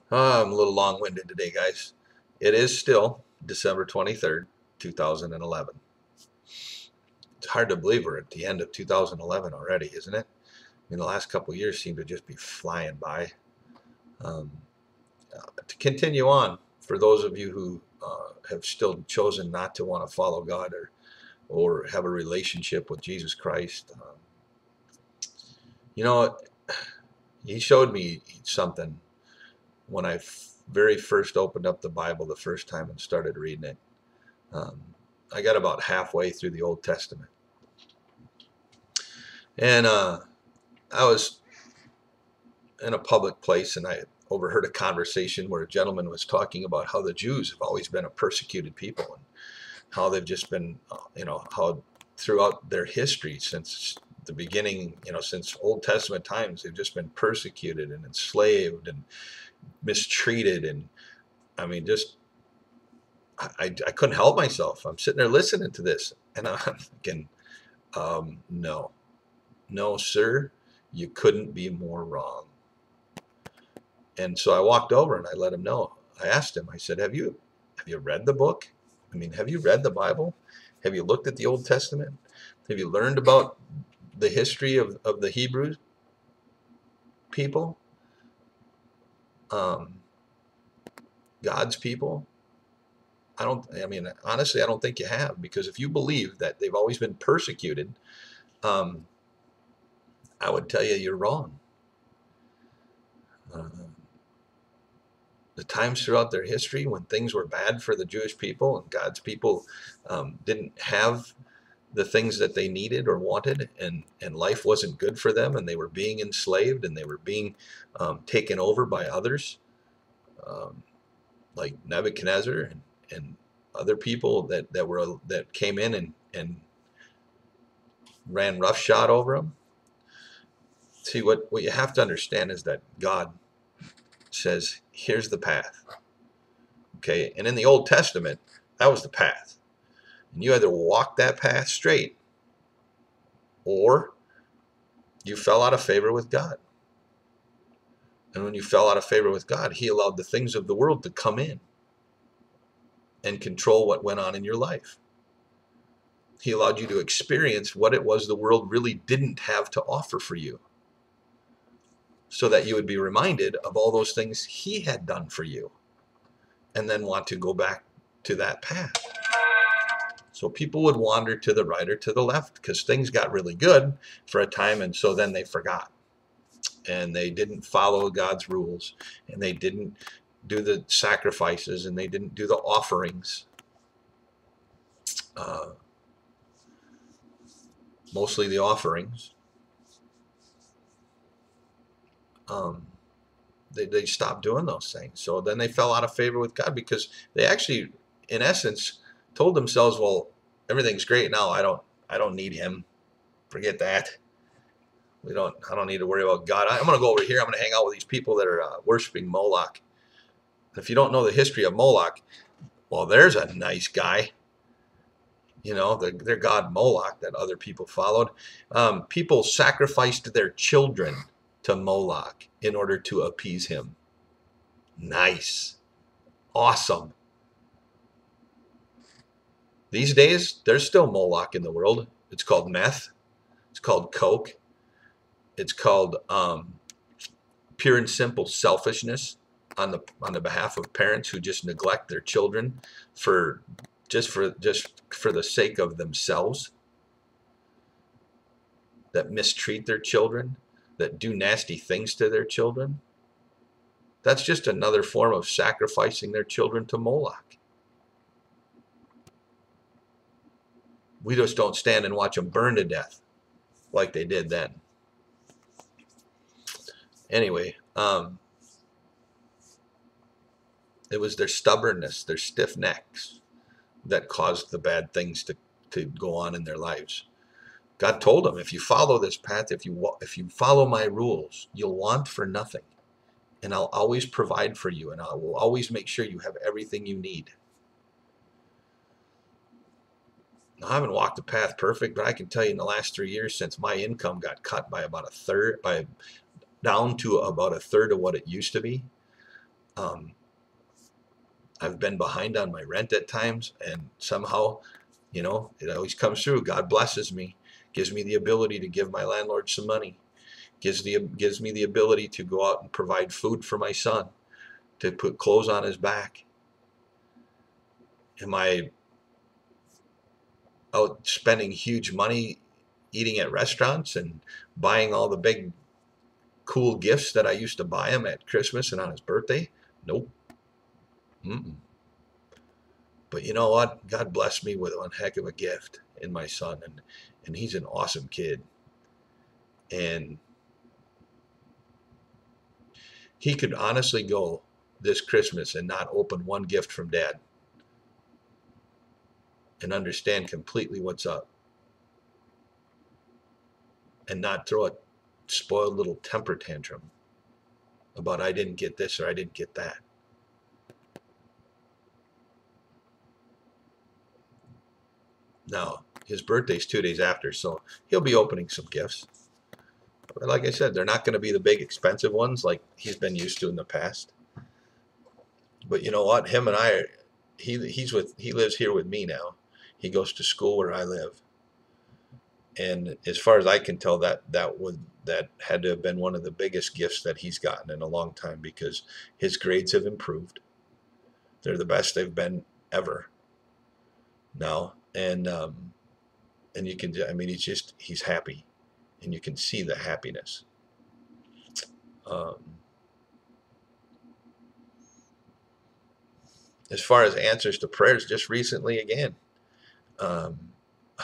I'm a little long-winded today, guys. It is still December 23rd, 2011. It's hard to believe we're at the end of 2011 already, isn't it? I mean, the last couple of years seem to just be flying by. Um, to continue on, for those of you who have still chosen not to want to follow God or have a relationship with Jesus Christ, you know, He showed me something when I very first opened up the Bible the first time and started reading it. Um, I got about halfway through the Old Testament, and I was in a public place, and I overheard a conversation where a gentleman was talking about how the Jews have always been a persecuted people, and how they've just been, how throughout their history since the beginning, since Old Testament times, they've just been persecuted and enslaved and mistreated, and I mean, just I couldn't help myself. I'm sitting there listening to this, and I'm thinking, no, no, sir, you couldn't be more wrong. And so I walked over and I let him know. I asked him, I said, have you read the book? I mean, have you read the Bible? Have you looked at the Old Testament? Have you learned about the history of the Hebrew people? Um, God's people? Honestly, I don't think you have, because if you believe that they've always been persecuted, um, I would tell you you're wrong. Uh, the times throughout their history when things were bad for the Jewish people and God's people didn't have the things that they needed or wanted, and life wasn't good for them, and they were being enslaved, and they were being taken over by others, um, like Nebuchadnezzar and other people that came in and ran roughshod over them. See, what you have to understand is that God says, here's the path. Okay, and in the Old Testament, that was the path. And you either walk that path straight, or you fell out of favor with God. And when you fell out of favor with God, He allowed the things of the world to come in and control what went on in your life. He allowed you to experience what it was the world really didn't have to offer for you, so that you would be reminded of all those things He had done for you, and then want to go back to that path. So people would wander to the right or to the left because things got really good for a time, and so then they forgot. And they didn't follow God's rules, and they didn't do the sacrifices, and they didn't do the offerings. Uh, Mostly the offerings. Um, they stopped doing those things. So then they fell out of favor with God, because they actually, in essence, told themselves, "Well, everything's great now. I don't need Him. Forget that. I don't need to worry about God. I'm going to go over here. I'm going to hang out with these people that are worshiping Moloch." If you don't know the history of Moloch, well, there's a nice guy. Their god Moloch that other people followed. People sacrificed their children to Moloch in order to appease him. Nice. Awesome. These days, there's still Moloch in the world. It's called meth. It's called coke. It's called pure and simple selfishness on the behalf of parents who just neglect their children for the sake of themselves, that mistreat their children, that do nasty things to their children. That's just another form of sacrificing their children to Moloch. We just don't stand and watch them burn to death like they did then. Anyway, it was their stubbornness, their stiff necks, that caused the bad things to go on in their lives. God told them, if you follow this path, if you follow my rules, you'll want for nothing. And I'll always provide for you, and I will always make sure you have everything you need. Now, I haven't walked the path perfect, but I can tell you in the last 3 years, since my income got cut by about a third, down to about a third of what it used to be, I've been behind on my rent at times, and somehow, it always comes through. God blesses me, gives me the ability to give my landlord some money, gives me the ability to go out and provide food for my son, to put clothes on his back. Am I out spending huge money eating at restaurants and buying all the big cool gifts that I used to buy him at Christmas and on his birthday? Nope. Mm-mm. But you know what? God blessed me with one heck of a gift in my son, and he's an awesome kid. And he could honestly go this Christmas and not open one gift from dad and understand completely what's up and not throw a spoiled little temper tantrum about I didn't get this or I didn't get that. Now, his birthday's 2 days after, so he'll be opening some gifts. But like I said, they're not going to be the big expensive ones like he's been used to in the past. But you know what? Him and I, he lives here with me now. He goes to school where I live. And as far as I can tell, that had to have been one of the biggest gifts that he's gotten in a long time, because his grades have improved. They're the best they've been ever now. And you can, I mean, he's happy, and you can see the happiness. As far as answers to prayers, just recently again, I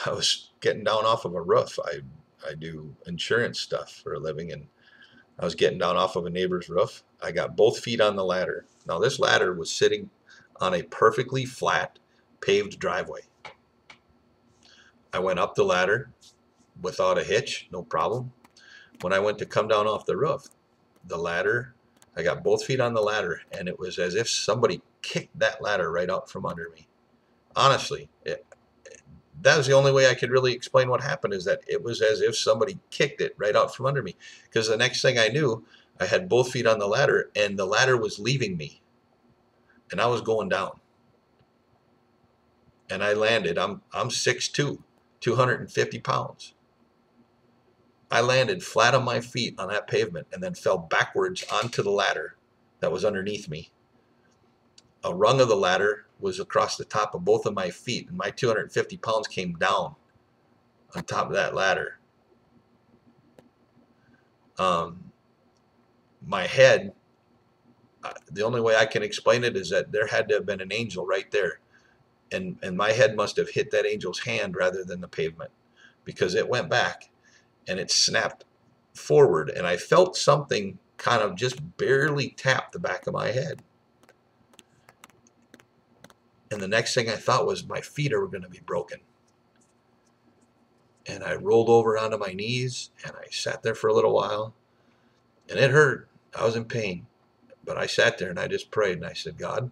was getting down off of a roof. I do insurance stuff for a living, and I was getting down off of a neighbor's roof. I got both feet on the ladder. Now, this ladder was sitting on a perfectly flat, paved driveway. I went up the ladder without a hitch, no problem. When I went to come down off the roof, the ladder, I got both feet on the ladder, and it was as if somebody kicked that ladder right out from under me. Honestly, that was the only way I could really explain what happened, is that it was as if somebody kicked it right out from under me. Because the next thing I knew, I had both feet on the ladder, and the ladder was leaving me, and I was going down. And I landed. I'm 6'2", 250 pounds. I landed flat on my feet on that pavement and then fell backwards onto the ladder that was underneath me. A rung of the ladder was across the top of both of my feet, and my 250 pounds came down on top of that ladder. My head, the only way I can explain it is that there had to have been an angel right there, and my head must have hit that angel's hand rather than the pavement, because it went back and it snapped forward, and I felt something kind of just barely tap the back of my head. And the next thing I thought was my feet are going to be broken. And I rolled over onto my knees, and I sat there for a little while, and it hurt. I was in pain, but I sat there and I just prayed, and I said, God,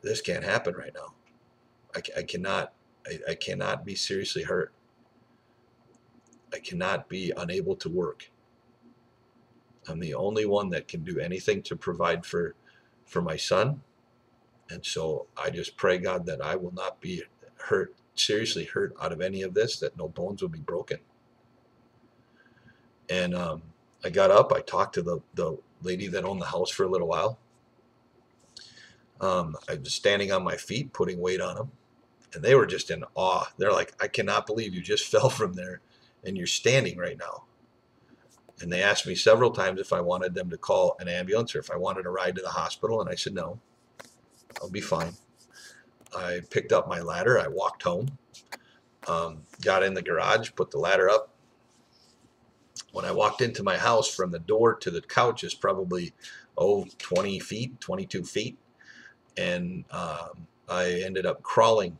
this can't happen right now. I cannot be seriously hurt. I cannot be unable to work. I'm the only one that can do anything to provide for my son. And so I just pray, God, that I will not be hurt, seriously hurt out of any of this, that no bones will be broken. And I got up, I talked to the lady that owned the house for a little while. I was standing on my feet, putting weight on them, and they were just in awe. They're like, I cannot believe you just fell from there and you're standing right now. And they asked me several times if I wanted them to call an ambulance or if I wanted a ride to the hospital, and I said no, I'll be fine. I picked up my ladder, I walked home, got in the garage, put the ladder up. When I walked into my house, from the door to the couch is probably 20 feet, 22 feet, and I ended up crawling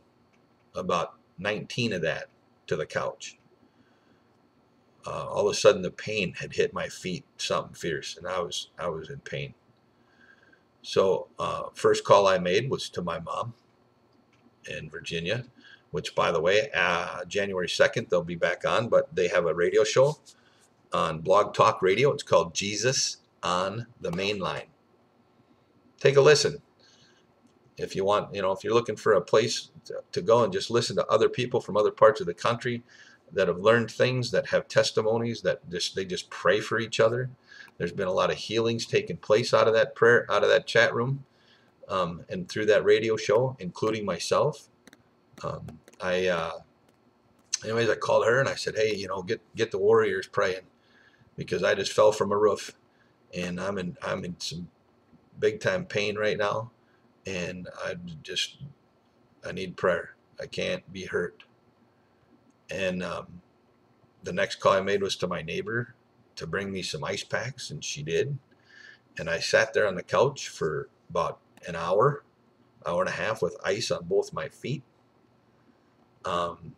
about 19 of that to the couch. All of a sudden the pain had hit my feet, something fierce, and I was in pain. So first call I made was to my mom in Virginia, which, by the way, January 2nd they'll be back on, but they have a radio show on Blog Talk Radio. It's called Jesus on the Main Line. take a listen. If you want, if you're looking for a place to go and just listen to other people from other parts of the country that have learned things, that have testimonies, that they just pray for each other. There's been a lot of healings taking place out of that prayer, out of that chat room, and through that radio show, including myself. Anyways, I called her and I said, hey, get the warriors praying, because I just fell from a roof and I'm in some big time pain right now, and I need prayer. I can't be hurt. And the next call I made was to my neighbor to bring me some ice packs, and she did. And I sat there on the couch for about an hour and a half with ice on both my feet, and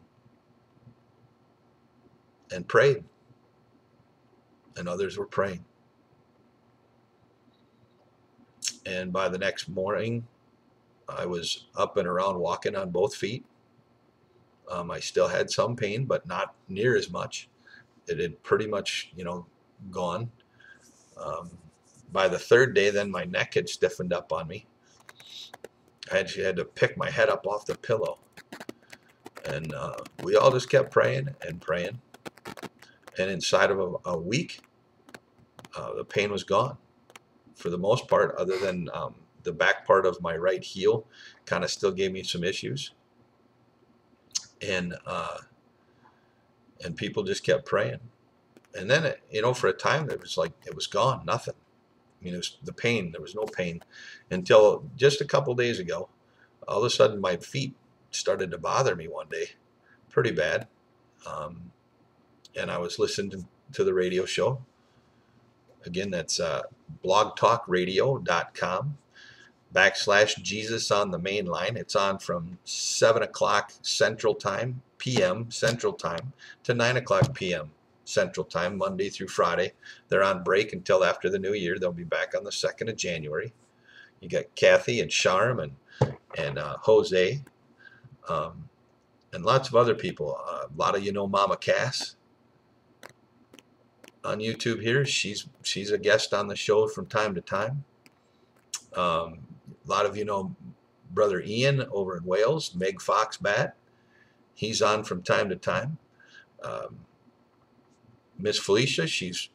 prayed. And others were praying. And by the next morning, I was up and around walking on both feet. I still had some pain, but not near as much. It had pretty much, gone. By the third day, then my neck had stiffened up on me. I actually had to pick my head up off the pillow. And we all just kept praying and praying. And inside of a week, the pain was gone for the most part, other than the back part of my right heel kind of still gave me some issues. And people just kept praying. And then, for a time, it was like it was gone, nothing. I mean, it was the pain. There was no pain until just a couple days ago. All of a sudden, my feet started to bother me one day, pretty bad. And I was listening to the radio show. Again, that's blogtalkradio.com/Jesus on the main line. It's on from 7 o'clock Central Time, p.m. Central Time, to 9 o'clock p.m. Central Time, Monday through Friday. They're on break until after the new year. They'll be back on the 2nd of January. You got Kathy and Charm and Jose, and lots of other people. A lot of Mama Cass on YouTube here. She's a guest on the show from time to time. A lot of Brother Ian over in Wales, Meg Fox Bat. He's on from time to time. Miss Felicia, she's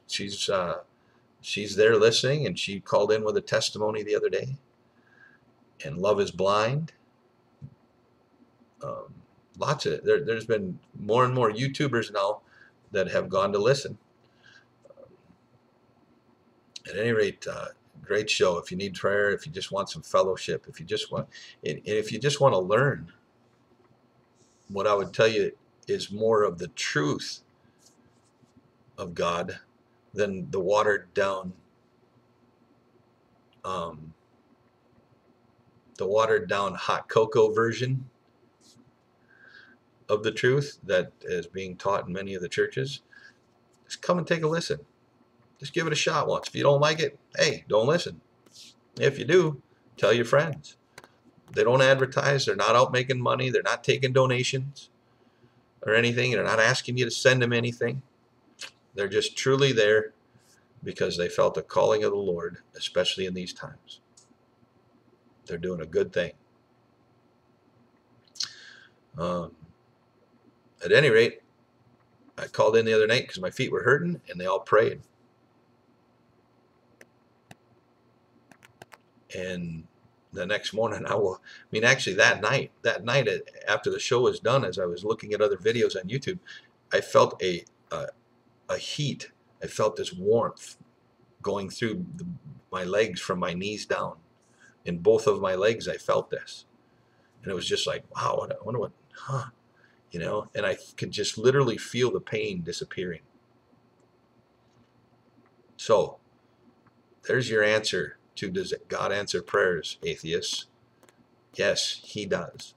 there listening, and she called in with a testimony the other day. And Love is Blind. Lots of it. There's been more and more YouTubers now that have gone to listen. At any rate, great show. If you need prayer, if you just want some fellowship, if you just want to learn, what I would tell you is more of the truth of God than the watered down hot cocoa version of the truth that is being taught in many of the churches. Just come and take a listen. Just give it a shot once. If you don't like it, hey, don't listen. If you do, tell your friends. They don't advertise. They're not out making money. They're not taking donations or anything. They're not asking you to send them anything. They're just truly there because they felt the calling of the Lord, especially in these times. They're doing a good thing. At any rate, I called in the other night because my feet were hurting, and they all prayed. And the next morning, actually that night after the show was done, as I was looking at other videos on YouTube, I felt a heat. I felt this warmth going through my legs from my knees down. In both of my legs, I felt this. And it was just like, wow, I wonder what, and I could just literally feel the pain disappearing. So, there's your answer to, does God answer prayers, atheists? Yes, He does.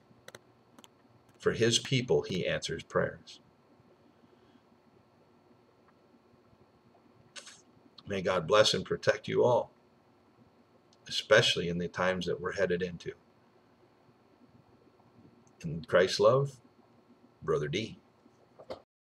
For His people, He answers prayers. May God bless and protect you all, especially in the times that we're headed into. In Christ's love, Brother D.